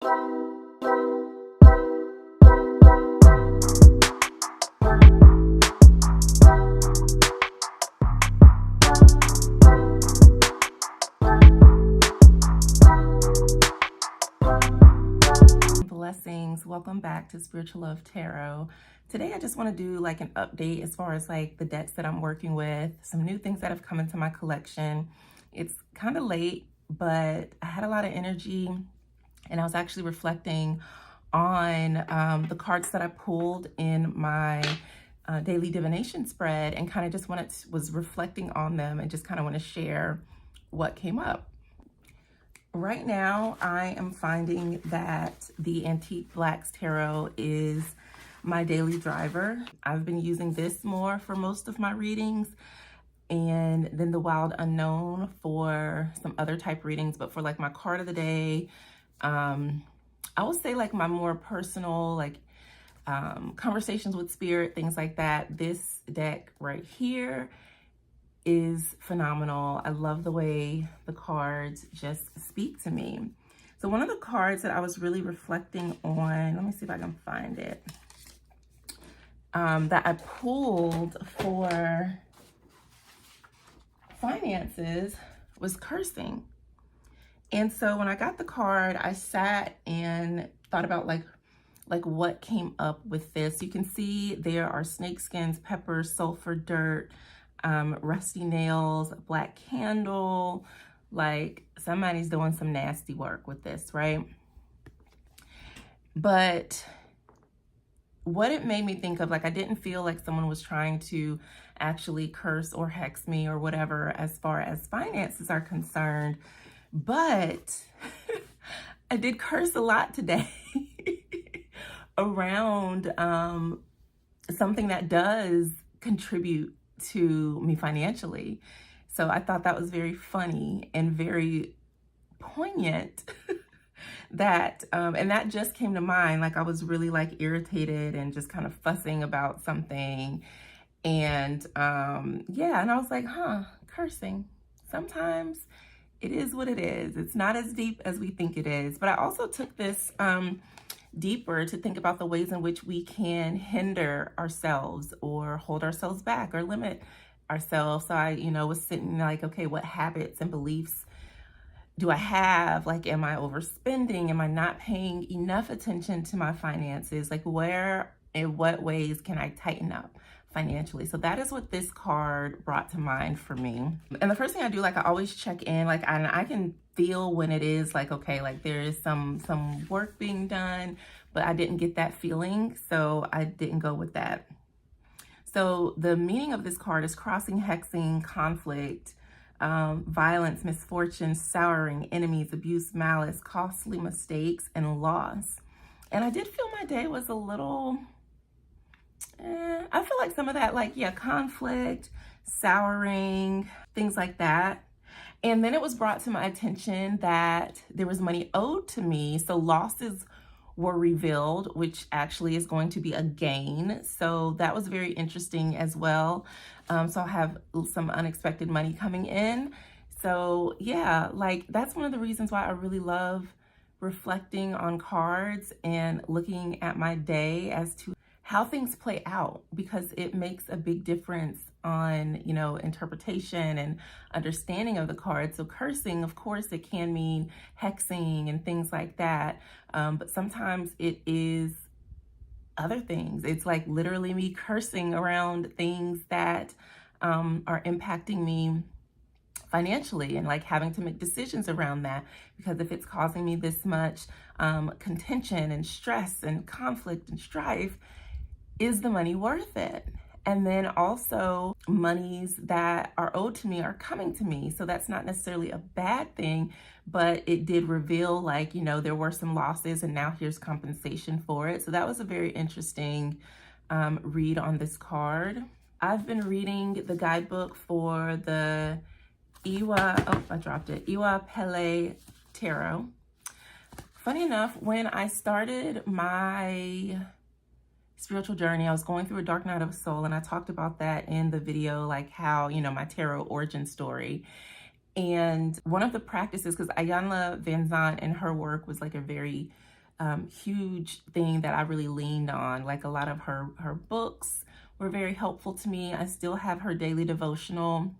Blessings. Welcome back to Spiritual Love Tarot. Today I just want to do like an update as far as like the decks that I'm working with, some new things that have come into my collection. It's kind of late, but I had a lot of energy and I was actually reflecting on the cards that I pulled in my daily divination spread, and kind of just was reflecting on them and just kind of want to share what came up. Right now, I am finding that the Antique Blacks Tarot is my daily driver. I've been using this more for most of my readings, and then the Wild Unknown for some other type readings. But for like my card of the day, I would say like my more personal, like conversations with spirit, things like that. This deck right here is phenomenal. I love the way the cards just speak to me. So one of the cards that I was really reflecting on, let me see if I can find it, that I pulled for finances was cursing. And so when I got the card, I sat and thought about like what came up with this. You can see there are snake skins, peppers, sulfur, dirt, rusty nails, black candle. Like somebody's doing some nasty work with this, right? But what it made me think of, like, I didn't feel like someone was trying to actually curse or hex me or whatever as far as finances are concerned, but I did curse a lot today around something that does contribute to me financially. So I thought that was very funny and very poignant that and that just came to mind. Like I was really like irritated and just kind of fussing about something, and yeah, and I was like, cursing, sometimes it is what it is. It's not as deep as we think it is. But I also took this deeper to think about the ways in which we can hinder ourselves or hold ourselves back or limit ourselves. So I, was sitting like, okay, what habits and beliefs do I have? Like, am I overspending? Am I not paying enough attention to my finances? Like, where, in what ways can I tighten up financially? So that is what this card brought to mind for me. And the first thing I do, like, I always check in, like, I can feel when it is like, okay, like there is some work being done, but I didn't get that feeling, so I didn't go with that. So the meaning of this card is crossing, hexing, conflict, violence, misfortune, souring, enemies, abuse, malice, costly mistakes, and loss. And I did feel my day was a little, I feel like some of that, like, yeah, conflict, souring, things like that. And then it was brought to my attention that there was money owed to me. So losses were revealed, which actually is going to be a gain. So that was very interesting as well. So I have some unexpected money coming in. So yeah, like that's one of the reasons why I really love reflecting on cards and looking at my day as to how things play out, because it makes a big difference on, interpretation and understanding of the card. So cursing, of course, it can mean hexing and things like that. But sometimes it is other things. It's like literally me cursing around things that are impacting me financially, and like having to make decisions around that, because if it's causing me this much contention and stress and conflict and strife, is the money worth it? And then also monies that are owed to me are coming to me. So that's not necessarily a bad thing, but it did reveal, like, there were some losses and now here's compensation for it. So that was a very interesting read on this card. I've been reading the guidebook for the Iwa Pele Tarot. Funny enough, when I started my spiritual journey, I was going through a dark night of soul, and I talked about that in the video, like how, my tarot origin story. And one of the practices, because Ayanna Van Zandt in her work was like a very huge thing that I really leaned on. Like a lot of her books were very helpful to me. I still have her daily devotional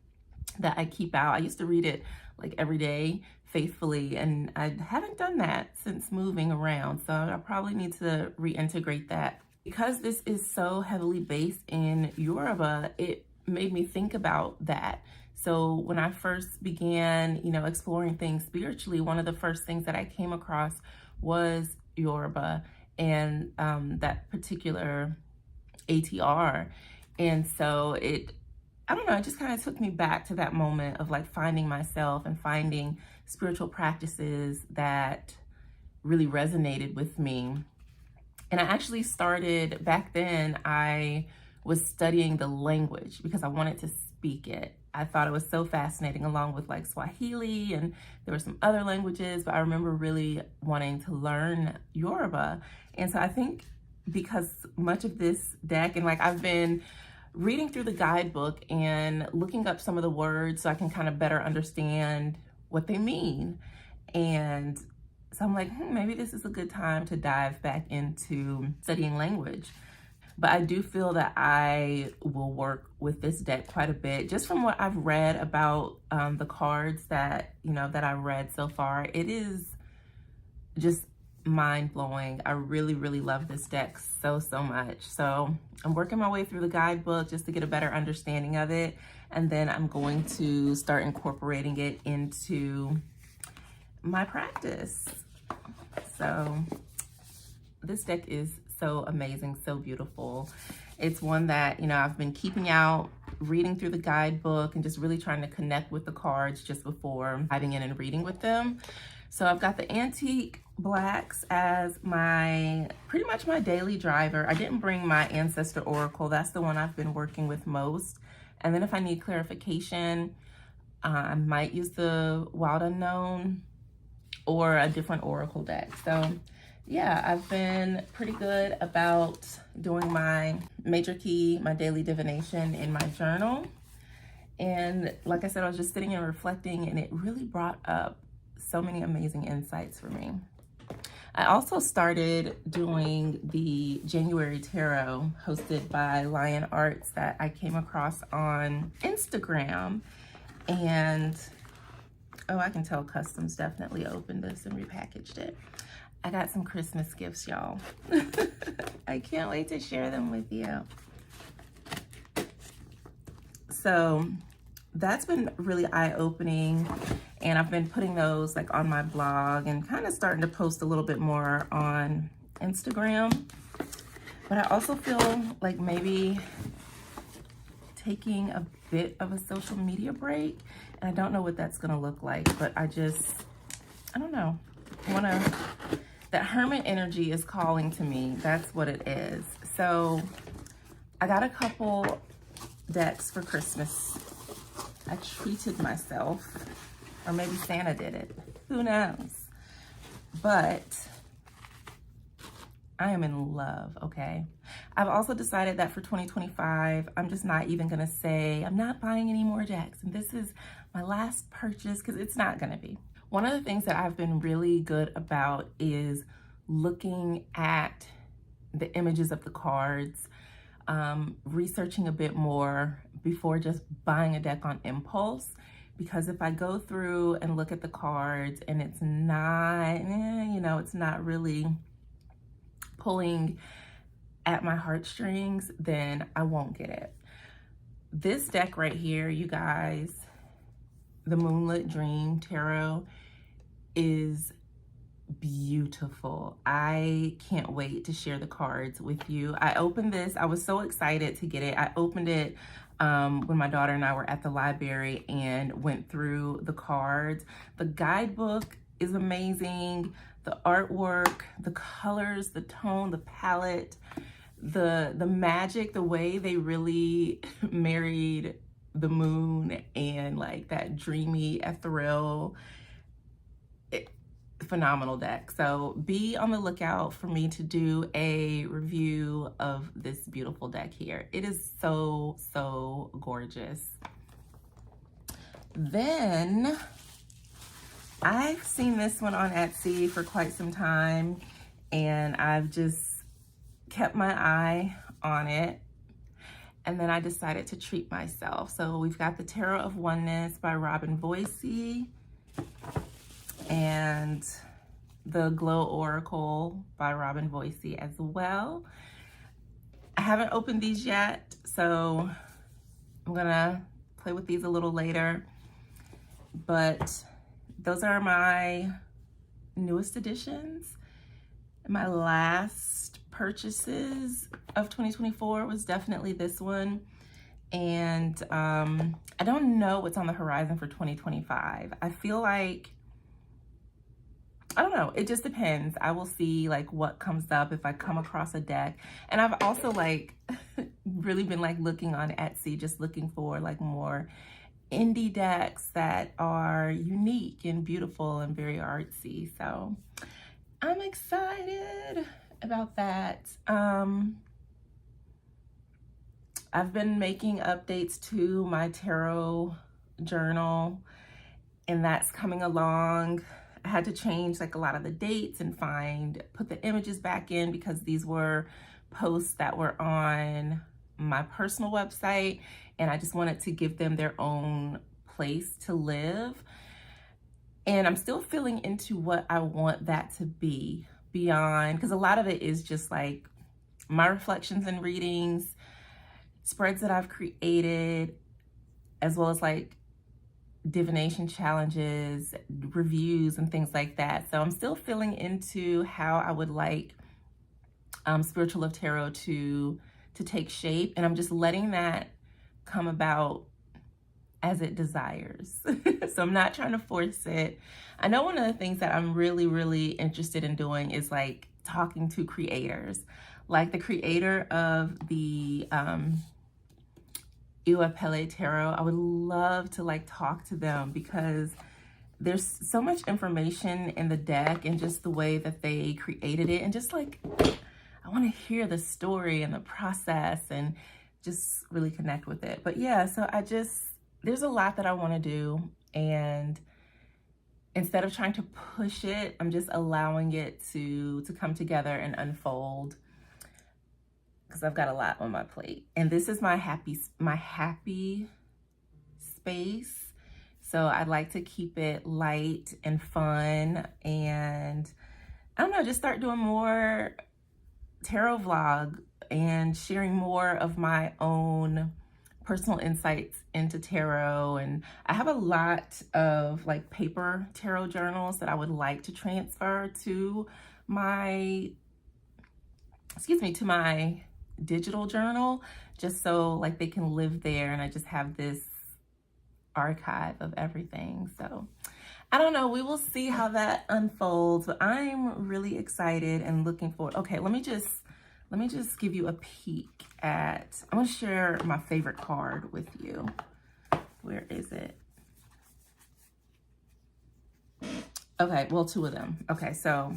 that I keep out. I used to read it like every day faithfully, and I haven't done that since moving around. So I probably need to reintegrate that. Because this is so heavily based in Yoruba, it made me think about that. So when I first began, exploring things spiritually, one of the first things that I came across was Yoruba and that particular ATR. And so I don't know, it just kind of took me back to that moment of like finding myself and finding spiritual practices that really resonated with me. And I actually started, back then, I was studying the language because I wanted to speak it. I thought it was so fascinating, along with like Swahili, and there were some other languages, but I remember really wanting to learn Yoruba. And so I think because much of this deck, and like I've been reading through the guidebook and looking up some of the words so I can kind of better understand what they mean. And so I'm like, maybe this is a good time to dive back into studying language. But I do feel that I will work with this deck quite a bit. Just from what I've read about the cards that I read so far, it is just mind-blowing. I really, really love this deck so much. So I'm working my way through the guidebook just to get a better understanding of it. And then I'm going to start incorporating it into my practice. So this deck is so amazing, so beautiful. It's one that, I've been keeping out, reading through the guidebook, and just really trying to connect with the cards just before diving in and reading with them. So I've got the antique blacks as pretty much my daily driver. I didn't bring my ancestor oracle. That's the one I've been working with most. And then if I need clarification, I might use the Wild Unknown or a different oracle deck. So yeah, I've been pretty good about doing my major key, my daily divination in my journal. And like I said, I was just sitting and reflecting, and it really brought up so many amazing insights for me. I also started doing the January tarot hosted by Lion Arts that I came across on Instagram. And I can tell Customs definitely opened this and repackaged it. I got some Christmas gifts, y'all. I can't wait to share them with you. So that's been really eye-opening, and I've been putting those like on my blog and kind of starting to post a little bit more on Instagram. But I also feel like maybe taking a bit of a social media break, and I don't know what that's gonna look like, but I don't know. That hermit energy is calling to me. That's what it is. So I got a couple decks for Christmas. I treated myself, or maybe Santa did it. Who knows? But I am in love, okay? I've also decided that for 2025, I'm just not even gonna say, I'm not buying any more decks, and this is my last purchase, because it's not gonna be. One of the things that I've been really good about is looking at the images of the cards, researching a bit more before just buying a deck on impulse. Because if I go through and look at the cards and it's not, it's not really pulling at my heartstrings, then I won't get it. This deck right here, you guys, the Moonlight Dream Tarot, is beautiful. I can't wait to share the cards with you. I opened this, I was so excited to get it. I opened it when my daughter and I were at the library and went through the cards. The guidebook is amazing. The artwork, the colors, the tone, the palette, the magic, the way they really married the moon and like that dreamy, ethereal, phenomenal deck. So be on the lookout for me to do a review of this beautiful deck here. It is so gorgeous. Then I've seen this one on Etsy for quite some time, and I've just kept my eye on it. And then I decided to treat myself. So we've got the Tarot of Oneness by Robin Voicey and the Glow Oracle by Robin Voicey as well. I haven't opened these yet, so I'm gonna play with these a little later. But those are my newest additions. My last purchases of 2024 was definitely this one. And I don't know what's on the horizon for 2025. I feel like, I don't know, it just depends. I will see like what comes up if I come across a deck. And I've also like really been like looking on Etsy, just looking for like more indie decks that are unique and beautiful and very artsy. So I'm excited about that. I've been making updates to my tarot journal, and that's coming along. I had to change like a lot of the dates and put the images back in because these were posts that were on my personal website, and I just wanted to give them their own place to live. And I'm still feeling into what I want that to be beyond, because a lot of it is just like my reflections and readings, spreads that I've created, as well as like divination challenges, reviews, and things like that. So I'm still feeling into how I would like Spiritual Love Tarot to take shape, and I'm just letting that come about as it desires. So I'm not trying to force it. I know one of the things that I'm really, really interested in doing is like talking to creators, like the creator of the Pele Tarot. I would love to like talk to them because there's so much information in the deck and just the way that they created it, and just like I want to hear the story and the process and just really connect with it. But yeah, so there's a lot that I want to do, and instead of trying to push it, I'm just allowing it to come together and unfold, because I've got a lot on my plate. And this is my happy space. So I'd like to keep it light and fun, and I don't know, just start doing more tarot vlog and sharing more of my own personal insights into tarot. And I have a lot of like paper tarot journals that I would like to transfer to my digital journal, just so like they can live there, and I just have this archive of everything. So I don't know, we will see how that unfolds, but I'm really excited and looking forward. Okay, let me just give you a peek at, I'm gonna share my favorite card with you. Where is it? Okay, well, two of them. Okay, so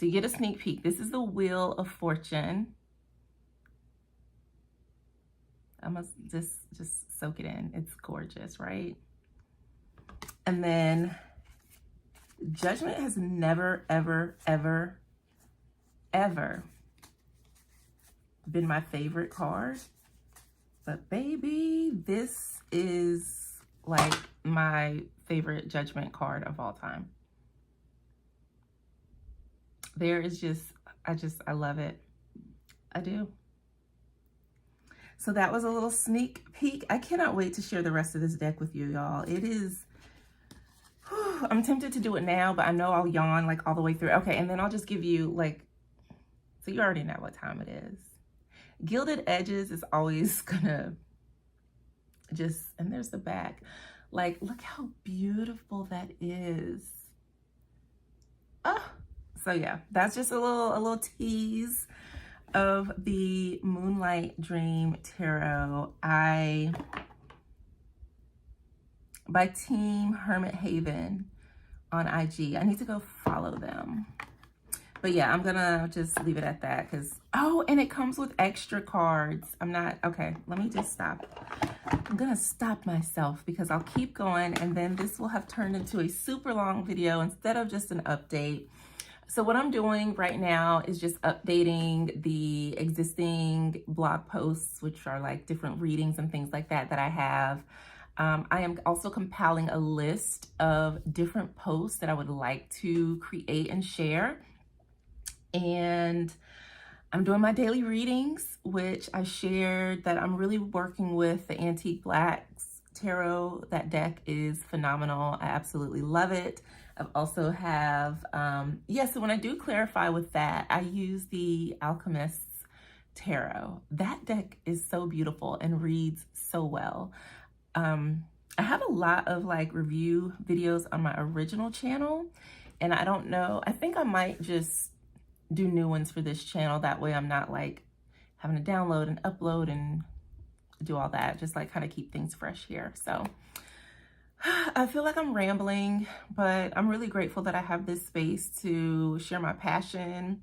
you get a sneak peek. This is the Wheel of Fortune. I must just soak it in. It's gorgeous, right? And then Judgment has never, ever, ever, ever been my favorite card. But baby, this is like my favorite Judgment card of all time. There is I love it. I do. So that was a little sneak peek. I cannot wait to share the rest of this deck with you, y'all. It is, I'm tempted to do it now, but I know I'll yawn like all the way through. Okay, and then I'll just give you like, so you already know what time it is. Gilded Edges is always gonna and there's the back. Like, look how beautiful that is. Oh, so yeah, that's just a little tease of the Moonlight Dream Tarot by Team Hermit Haven on IG. I need to go follow them. But yeah, I'm gonna just leave it at that because, oh, and it comes with extra cards. Okay, let me just stop. I'm gonna stop myself because I'll keep going, and then this will have turned into a super long video instead of just an update. So what I'm doing right now is just updating the existing blog posts, which are like different readings and things like that I have. I am also compiling a list of different posts that I would like to create and share. And I'm doing my daily readings, which I shared that I'm really working with the Antique Blacks Tarot. That deck is phenomenal. I absolutely love it. I also have, so when I do clarify with that, I use the Alchemist Tarot. That deck is so beautiful and reads so well. I have a lot of like review videos on my original channel, and I don't know, I think I might just do new ones for this channel. That way I'm not like having to download and upload and do all that, just like kind of keep things fresh here. So I feel like I'm rambling, but I'm really grateful that I have this space to share my passion.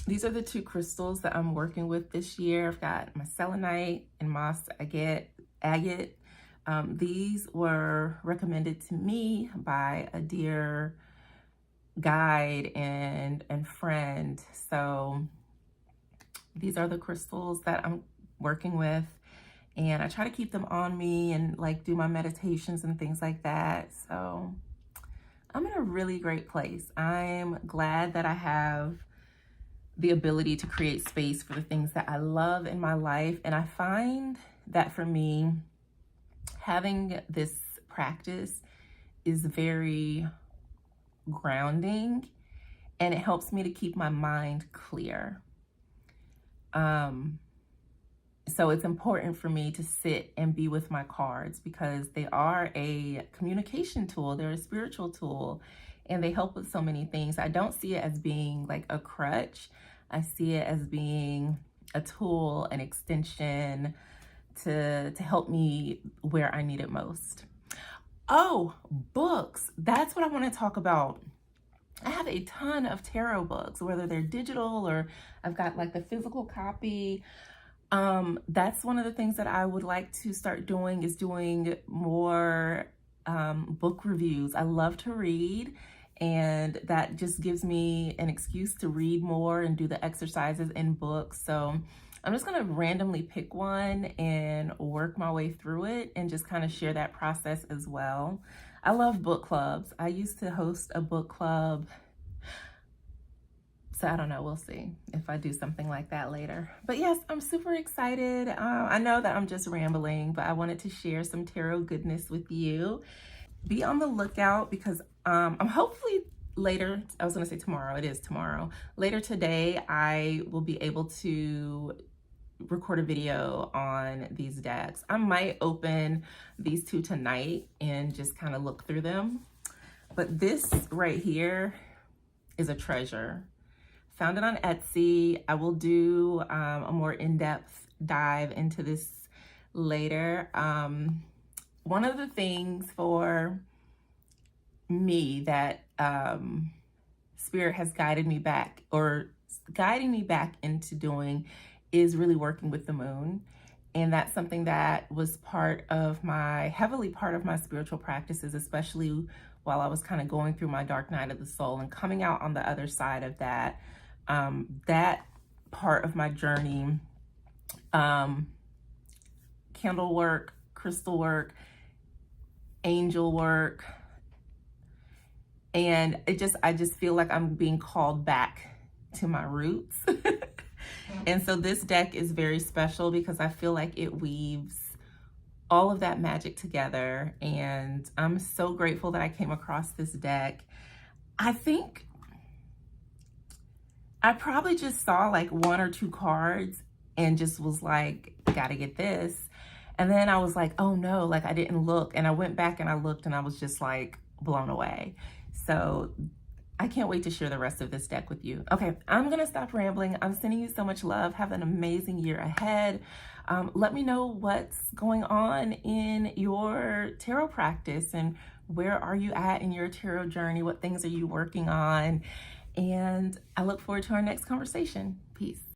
These are the two crystals that I'm working with this year. I've got my selenite and moss agate. These were recommended to me by a dear guide and friend. So these are the crystals that I'm working with, and I try to keep them on me and like do my meditations and things like that. So I'm in a really great place. I'm glad that I have the ability to create space for the things that I love in my life. And I find that for me, having this practice is very grounding, and it helps me to keep my mind clear. So it's important for me to sit and be with my cards because they are a communication tool. They're a spiritual tool, and they help with so many things. I don't see it as being like a crutch. I see it as being a tool, an extension to help me where I need it most. Oh, books. That's what I want to talk about. I have a ton of tarot books, whether they're digital or I've got like the physical copy. That's one of the things that I would like to start doing, is doing more book reviews. I love to read, and that just gives me an excuse to read more and do the exercises in books. So I'm just gonna randomly pick one and work my way through it and just kind of share that process as well. I love book clubs. I used to host a book club. So I don't know, we'll see if I do something like that later. But yes, I'm super excited. I know that I'm just rambling, but I wanted to share some tarot goodness with you. Be on the lookout because I'm hopefully later, I was gonna say tomorrow, it is tomorrow. Later today, I will be able to record a video on these decks. I might open these two tonight and just kind of look through them. But this right here is a treasure. Found it on Etsy. I will do a more in-depth dive into this later. One of the things for me that Spirit has guiding me back into doing is really working with the moon. And that's something that was heavily part of my spiritual practices, especially while I was kind of going through my dark night of the soul and coming out on the other side of that. That part of my journey, candle work, crystal work, angel work, and I just feel like I'm being called back to my roots. And so this deck is very special because I feel like it weaves all of that magic together, and I'm so grateful that I came across this deck. I think I probably just saw like one or two cards and just was like, gotta get this. And then I was like, oh no, like I didn't look. And I went back and I looked and I was just like blown away. So I can't wait to share the rest of this deck with you. Okay, I'm gonna stop rambling. I'm sending you so much love. Have an amazing year ahead. Let me know what's going on in your tarot practice and where are you at in your tarot journey? What things are you working on? And I look forward to our next conversation. Peace.